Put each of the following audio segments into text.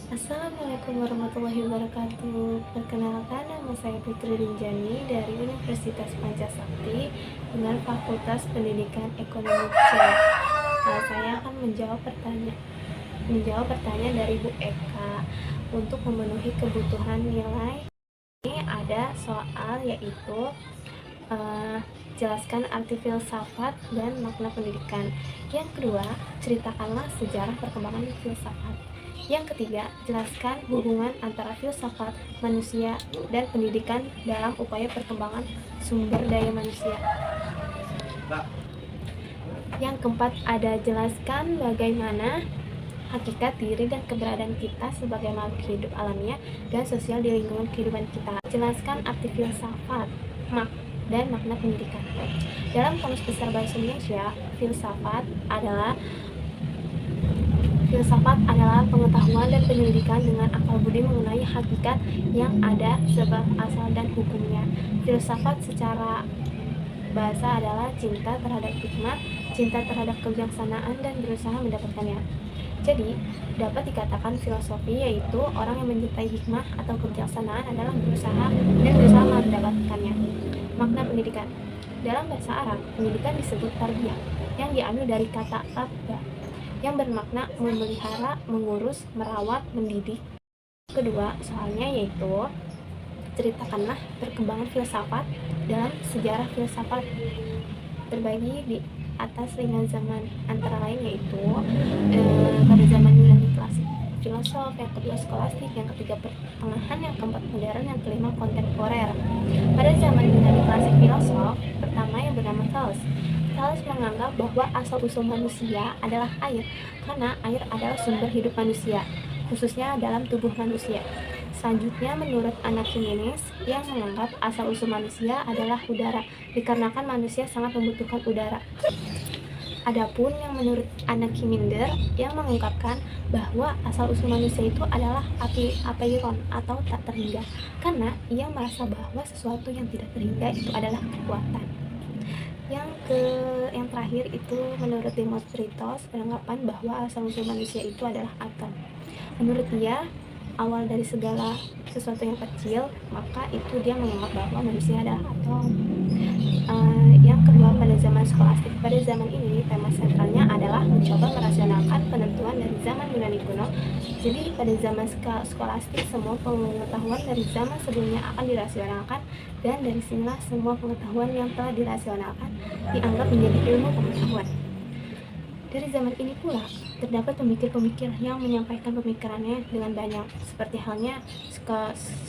Assalamualaikum warahmatullahi wabarakatuh. Perkenalkan, nama saya Putri Rinjani dari Universitas Pancasakti dengan Fakultas Pendidikan Ekonomi C. Saya akan menjawab pertanyaan dari Bu Eka. Untuk memenuhi kebutuhan nilai, ini ada soal yaitu jelaskan arti filsafat dan makna pendidikan. Yang kedua, ceritakanlah sejarah perkembangan filsafat. Yang ketiga, jelaskan hubungan antara filsafat, manusia, dan pendidikan dalam upaya perkembangan sumber daya manusia. Yang keempat, ada jelaskan bagaimana hakikat diri dan keberadaan kita sebagai makhluk hidup alamiah dan sosial di lingkungan kehidupan kita. Jelaskan arti filsafat dan makna pendidikan. Dalam Kamus Besar Bahasa Indonesia, filsafat adalah pengetahuan dan penyelidikan dengan akal budi mengenai hakikat yang ada, sebab, asal, dan hukumnya. Filsafat secara bahasa adalah cinta terhadap hikmah, cinta terhadap kebijaksanaan, dan berusaha mendapatkannya. Jadi, dapat dikatakan filosofi yaitu orang yang mencintai hikmah atau kebijaksanaan adalah berusaha mendapatkannya. Makna pendidikan. Dalam bahasa Arab, pendidikan disebut tarbiyah, yang diambil dari kata rabba, yang bermakna memelihara, mengurus, merawat, mendidik. Kedua soalnya yaitu ceritakanlah perkembangan filsafat dalam sejarah filsafat terbagi di atas 5 zaman, antara lain yaitu pada zaman Yunani klasik filosof, yang kedua skolastik, yang ketiga pertengahan, yang keempat modern, yang kelima kontemporer. Pada zaman Yunani klasik filosof pertama yang bernama Thales menganggap bahwa asal-usul manusia adalah air, karena air adalah sumber hidup manusia, khususnya dalam tubuh manusia. Selanjutnya, menurut Anaximenes yang menganggap asal-usul manusia adalah udara, dikarenakan manusia sangat membutuhkan udara. Adapun yang menurut Anaximenes yang mengungkapkan bahwa asal-usul manusia itu adalah apeiron atau tak terhingga, karena ia merasa bahwa sesuatu yang tidak terhingga itu adalah kekuatan. Yang terakhir itu menurut Democritus beranggapan bahwa asal-usul manusia itu adalah atom. Menurut dia, awal dari segala sesuatu yang kecil, maka itu dia menganggap bahwa manusia adalah atom. Yang kedua, pada zaman skolastik. Pada zaman ini, tema sentralnya adalah mencoba merasionalkan penentuan dari zaman Yunani kuno. Jadi, pada zaman skolastik, semua pengetahuan dari zaman sebelumnya akan dirasionalkan, dan dari sinilah semua pengetahuan yang telah dirasionalkan dianggap menjadi ilmu pengetahuan. Dari zaman ini pula, terdapat pemikir-pemikir yang menyampaikan pemikirannya dengan banyak, seperti halnya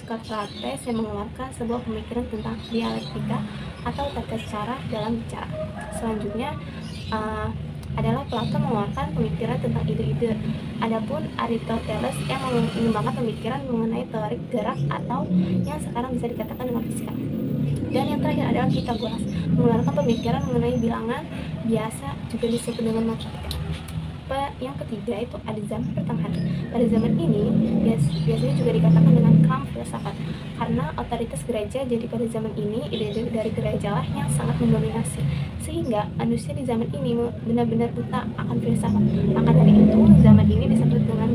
Socrates yang mengeluarkan sebuah pemikiran tentang dialektika atau tata cara dalam bicara. Selanjutnya adalah Plato mengeluarkan pemikiran tentang ide-ide. Adapun Aristoteles yang mengembangkan pemikiran mengenai teori gerak atau yang sekarang bisa dikatakan dengan fisika. Dan yang terakhir adalah Pythagoras mengeluarkan pemikiran mengenai bilangan, biasa juga disebut dengan matematika. Yang ketiga itu ada zaman pertengahan. Pada zaman ini biasanya juga dikatakan dengan kaum filsafat, karena otoritas gereja. Jadi pada zaman ini ide-ide dari gereja lah yang sangat mendominasi, sehingga manusia di zaman ini benar-benar buta akan filsafat. Maka dari itu zaman ini disebut dengan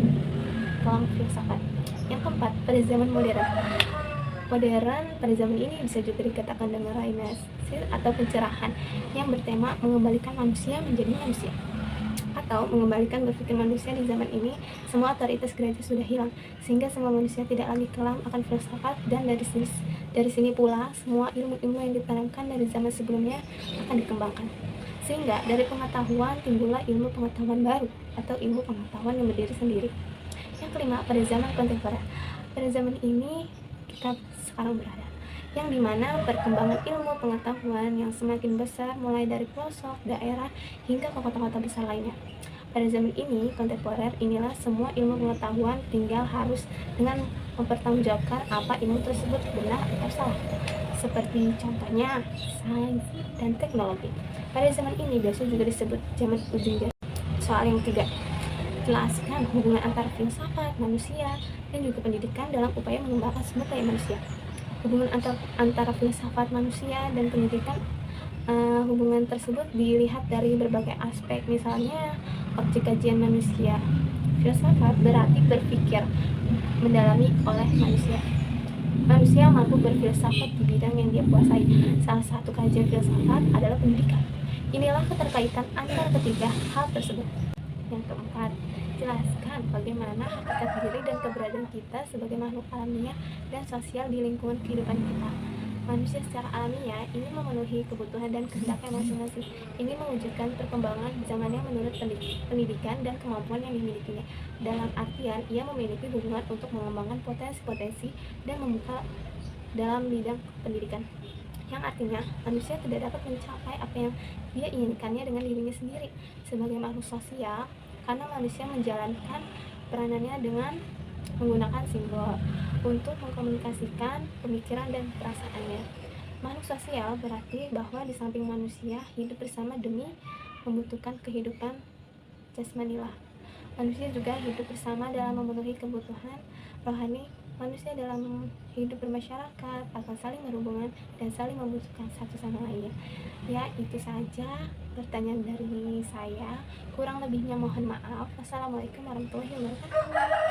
kaum filsafat. Yang keempat, pada zaman modern pada zaman ini bisa juga dikatakan dengan Renaissance atau pencerahan, yang bertema mengembalikan manusia menjadi manusia atau mengembalikan berpikir manusia. Di zaman ini semua otoritas gereja sudah hilang, sehingga semua manusia tidak lagi kelam akan filsafat, dan dari sini pula semua ilmu-ilmu yang ditanamkan dari zaman sebelumnya akan dikembangkan, sehingga dari pengetahuan timbullah ilmu pengetahuan baru atau ilmu pengetahuan yang berdiri sendiri. Yang kelima, pada zaman kontemporer. Pada zaman ini kita sekarang berada, yang dimana perkembangan ilmu pengetahuan yang semakin besar mulai dari pelosok daerah hingga ke kota-kota besar lainnya. Pada zaman ini kontemporer inilah semua ilmu pengetahuan tinggal harus dengan mempertanggungjawabkan apa ilmu tersebut benar atau salah, seperti contohnya sains dan teknologi. Pada zaman ini biasanya juga disebut zaman ujung jari. Soal yang ketiga, jelaskan hubungan antara filsafat, manusia, dan juga pendidikan dalam upaya mengembangkan sumber daya manusia. Hubungan antara filsafat, manusia, dan pendidikan, hubungan tersebut dilihat dari berbagai aspek, misalnya objek kajian manusia. Filsafat berarti berpikir mendalami oleh manusia. Manusia mampu berfilsafat di bidang yang dia kuasai. Salah satu kajian filsafat adalah pendidikan. Inilah keterkaitan antara ketiga hal tersebut. Yang keempat, jelaskan bagaimana hakikat diri dan keberadaan kita sebagai makhluk alamiah dan sosial di lingkungan kehidupan kita. Manusia secara alamiah ingin memenuhi kebutuhan dan kehendaknya masing-masing, ingin mewujudkan perkembangan zamannya menurut pendidikan dan kemampuan yang dimilikinya. Dalam artian, ia memiliki hubungan untuk mengembangkan potensi-potensi dan membuka dalam bidang pendidikan, yang artinya manusia tidak dapat mencapai apa yang dia inginkannya dengan dirinya sendiri sebagai makhluk sosial, karena manusia menjalankan peranannya dengan menggunakan simbol untuk mengkomunikasikan pemikiran dan perasaannya. Makhluk sosial berarti bahwa di samping manusia hidup bersama demi membutuhkan kehidupan jasmanilah, manusia juga hidup bersama dalam memenuhi kebutuhan rohani. Manusia dalam hidup bermasyarakat akan saling berhubungan dan saling membutuhkan satu sama lainnya. Ya, itu saja pertanyaan dari saya. Kurang lebihnya mohon maaf. Wassalamualaikum warahmatullahi wabarakatuh.